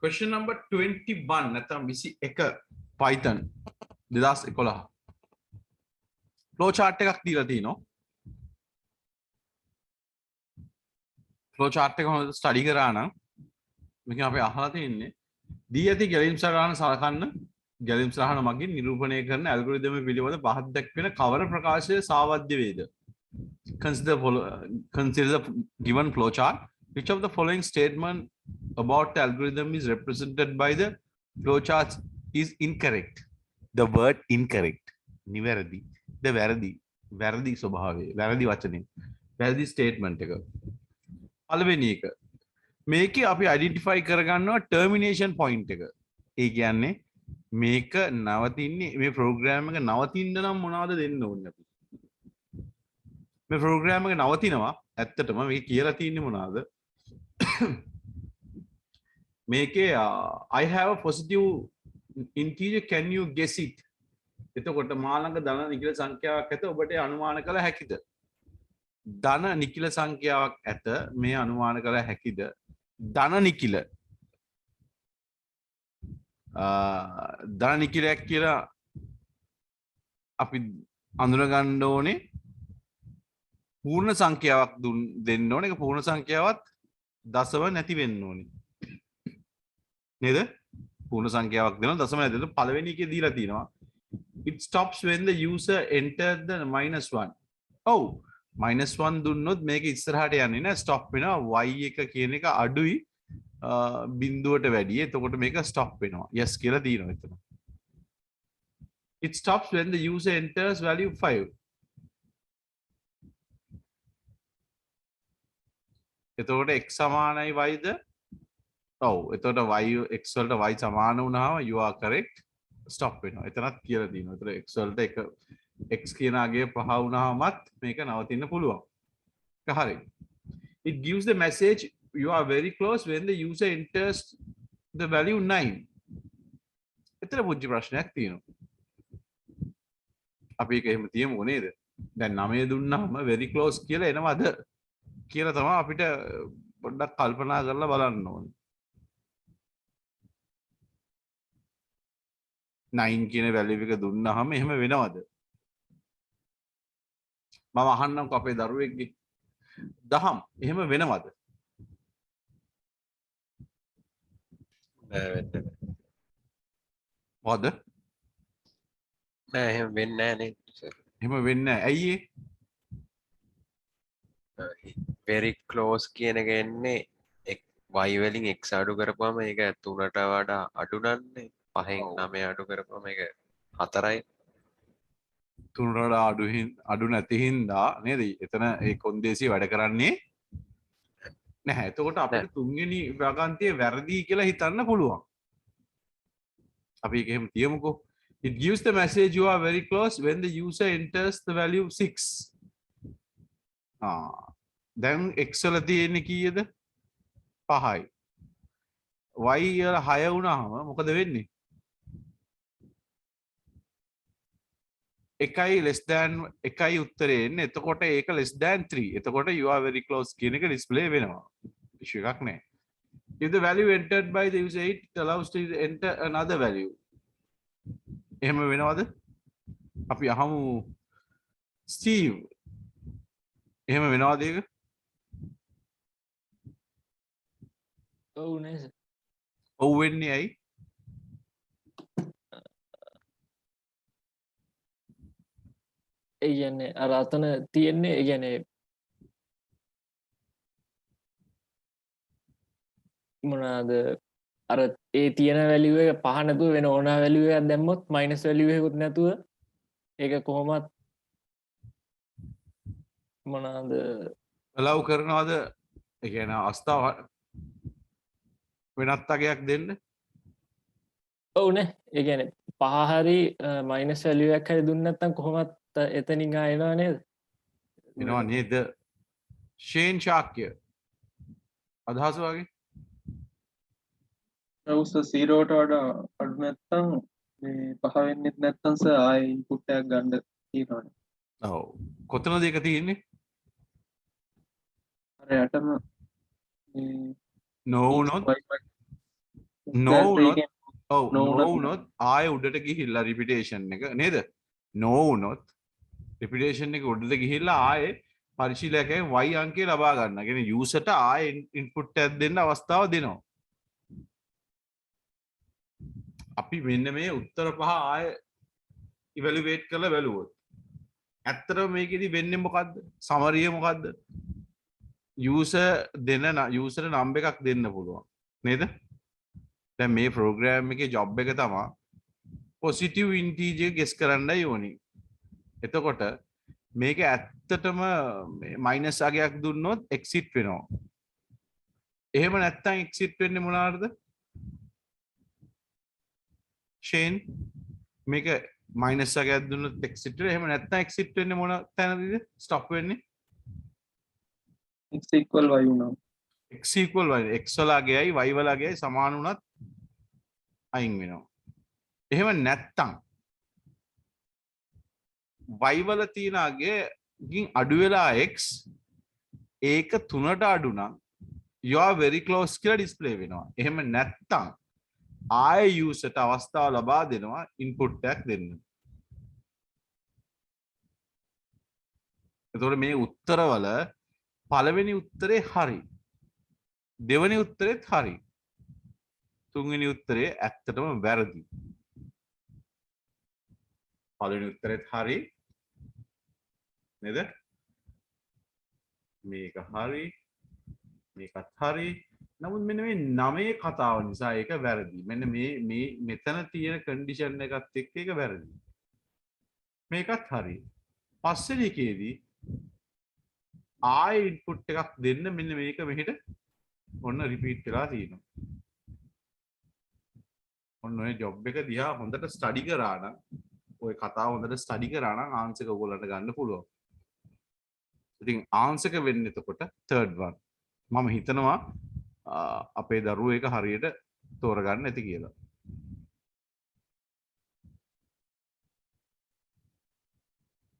Question number 21 නැත්නම් 21 Python 2011 flow chart එකක් දීලා තිනවා. flow chart එක හොඳට study කරා නම් මේක අපි අහලා තින්නේ දී ඇති ගැලීම් සටහන සලකන්න ගැලීම් සටහන මගින් නිරූපණය කරන ඇල්ගොරිතම පිළිබඳ පහත් දක්වන කවර ප්‍රකාශය සාවද්‍ය වේද? Consider the given flow chart. Which of the following statement about the algorithm is represented by the flowchart is incorrect? The word incorrect. නිවැරදි. The වැරදි ස්වභාවය. වැරදි වචනේ. වැරදි statement එක. පළවෙනි එක. මේකේ අපි identify කරගන්නවා termination point එක. ඒ කියන්නේ මේක නවතින්නේ මේ program එක නවතින්න නම් මොනවද දෙන්න ඕනේ අපි? මේ program එක නවතිනවා. ඇත්තටම මේක කියලා තියෙන්නේ මොනවද? මේකේ I have a positive integer, can you guess it? එතකොට මා ළඟ ධන නිකිල සංඛ්‍යාවක් ඇත, ඔබට අනුමාන කළ හැකිද? ධන නිකිල සංඛ්‍යාවක් ඇත, මේ අනුමාන කළ හැකිද? ධන නිකිල ධන නිකිලයක් කියලා අපි අඳුන ගන්න ඕනේ පූර්ණ සංඛ්‍යාවක් දෙන්න ඕනේ. ඒක පූර්ණ සංඛ්‍යාවත් දශම නැති වෙන්න ඕනේ නේද? පූර්ණ සංඛ්‍යාවක් දෙනවා දශම නැති. ඒක පළවෙනි එකේ දීලා තියෙනවා it stops when the user entered the -1. ඔව් -1 දුන්නොත් මේක ඉස්සරහට යන්නේ නැහැ, stop වෙනවා. y එක කියන එක අඩුයි බිඳුවට වැඩිය. එතකොට මේක stop වෙනවා. yes කියලා තියෙනවා එතන. it stops when the user enters value 5. එතකොට x සමානයි y ද? ඔව්. එතකොට y x වලට y සමාන වුණාම you are correct. stop වෙනවා. එතනත් කියලා තියෙනවා. එතකොට x වලට එක x කියන අගය පහ වුණාමත් මේක නවතින්න පුළුවන්. ඒක හරි. It gives the message you are very close when the user enters the value 9. එතන පුංචි ප්‍රශ්නයක් තියෙනවා. අපි ඒක එහෙම තියමුකෝ නේද? දැන් 9 දුන්නාම very close කියලා එනවද? කියලා තමයි අපිට පොඩ්ඩක් කල්පනා කරලා බලන්න ඕනේ. 9 කියන වැලියු එක දුන්නාම එහෙම වෙනවද? මම අහන්නම්කෝ අපේ දරුවෙක්ගේ 10 එහෙම වෙනවද? මොකද? නෑ එහෙම වෙන්නේ නෑ නේද? එහෙම වෙන්නේ නැහැ. ඇයි ඒ? very close කියන එක එන්නේ y වලින් x අඩු කරපුවම ඒක 3ට වඩා අඩු නන්නේ. 5න් 9 අඩු කරපුවම ඒක 4යි. 3ට වඩා අඩු නැති හින්දා නේද? එතන ඒ කොන්දේසිය වැඩ කරන්නේ නැහැ. එතකොට අපිට තුන්වෙනි වගන්තිය වැරදි කියලා හිතන්න පුළුවන්. අපි ඒක එහෙම තියමුකෝ. It gives the message you are very close when the user enters the value 6. දැන් x වල තියෙන්නේ කීයද? 5යි. y වල 6 වුණාම මොකද වෙන්නේ? එකයි less than එකයි උත්තරේ එන්නේ. එතකොට ඒක less than 3. එතකොට you are very close කියන එක display වෙනවා. issue එකක් නැහැ. If the value entered by the user 8, it allows to enter another value. එහෙම වෙනවද? අපි අහමු Steve. එහෙම වෙනවද ඒක? ඔව් නේද? ඔව් වෙන්නේ ඇයි? ඒ කියන්නේ අර අතන තියෙන්නේ ඒ කියන්නේ මොනවාද අර ඒ තියෙන වැලියු එක පහ නැතුව වෙන ඕන වැලියු එකක් දැම්මොත් මයිනස් වැලියු එකකුත් නැතුව ඒක කොහොමත් මොනවාද allow කරනවද? ඒ කියන්නේ අවස්ථාව වෙනත් අගයක් දෙන්න? ඔව් නේ. ඒ කියන්නේ පහ හරි මයිනස් වැලියු එකක් හරි දුන්න නැත්නම් කොහොමත් එතනින් ආයෙනවා නේද? එනවා නේද? ෂේන් ශාක්‍ය අදහස වගේ උස 0ට වඩා අඩු නැත්නම් මේ පහ වෙන්නෙත් නැත්නම් සර් ආයෙ ඉන්පුට් එකක් ගන්න තියෙනවනේ. ඔව්. කොතනද ඒක තියෙන්නේ? අර යටම මේ නොවුනොත් no That වුණොත් ඒකෙන් ඔව් no no වුණත් වුණොත් ආයෙ උඩට ගිහිල්ලා රිපිටේෂන් එක නේද no වුණොත් රිපිටේෂන් එක උඩට ගිහිල්ලා ආයෙ පරිශීලකයන් y අංකය ලබා ගන්න. කියන්නේ user ට ආයෙ ඉන්පුට් එකක් දෙන්න අවස්ථාව දෙනවා. අපි මෙන්න මේ උත්තර පහ ආයෙ ඉවැලුවේට් කරලා බැලුවොත් ඇත්තටම මේකෙදි වෙන්නේ මොකද්ද? සමරිය මොකද්ද? user number එකක් දෙන්න පුළුවන්. නේද? දැන් මේ ප්‍රෝග්‍රෑම් එකේ ජොබ් එක තමයි positive integer guess කරන්නයි ඕනි. එතකොට මේක ඇත්තටම මයිනස් අගයක් දුන්නොත් exit වෙනවා. එහෙම නැත්නම් exit වෙන්නේ මොනවාටද? ෂේන් මේක මයිනස් අගයක් දුන්නොත් exit වෙනවා. එහෙම නැත්නම් exit වෙන්නේ මොන තැනදීද? stop වෙන්නේ x equal y වුණා. x equal y x වල අගයයි y වල අගයයි සමාන වුණත් අයින් වෙනවා. එහෙම නැත්තම් y වල තියෙන අගයකින් අඩු වෙලා x ඒක 3ට අඩු නම් you are very close කියලා ඩිස්ප්ලේ වෙනවා. එහෙම නැත්තම් ආයෙ user ට අවස්ථාව ලබා දෙනවා ඉන්පුට් එකක් දෙන්න. එතකොට මේ උත්තරවල පළවෙනි උත්තරේ හරි. දෙවෙනි උත්තරෙත් හරි. තුන්වෙනි උත්තරේ ඇත්තටම වැරදි. පළවෙනි උත්තරෙත් හරි. නේද? මේක හරි. මේකත් හරි. නමුත් මෙන්න මේ 9 කතාව නිසා ඒක වැරදි. මෙන්න මේ මෙතන තියෙන කන්ඩිෂන් එකත් එක්ක ඒක වැරදි. මේකත් හරි. පස්වෙනි එකේදී ආයෙ ඉන්පුට් එකක් දෙන්න මෙන්න මේක මෙහෙට ඔන්න රිපීට් වෙලා තියෙනවා. ඔන්න ඔය ජොබ් එක දිහා හොඳට ස්ටඩි කරා නම් ඔය කතාව හොඳට ස්ටඩි කරා නම් ආන්සර් එක ඔයගොල්ලන්ට ගන්න පුළුවන්. ඉතින් ආන්සර් එක වෙන්නේ එතකොට third one. මම හිතනවා අපේ දරුවෝ ඒක හරියට තෝරගන්න ඇති කියලා.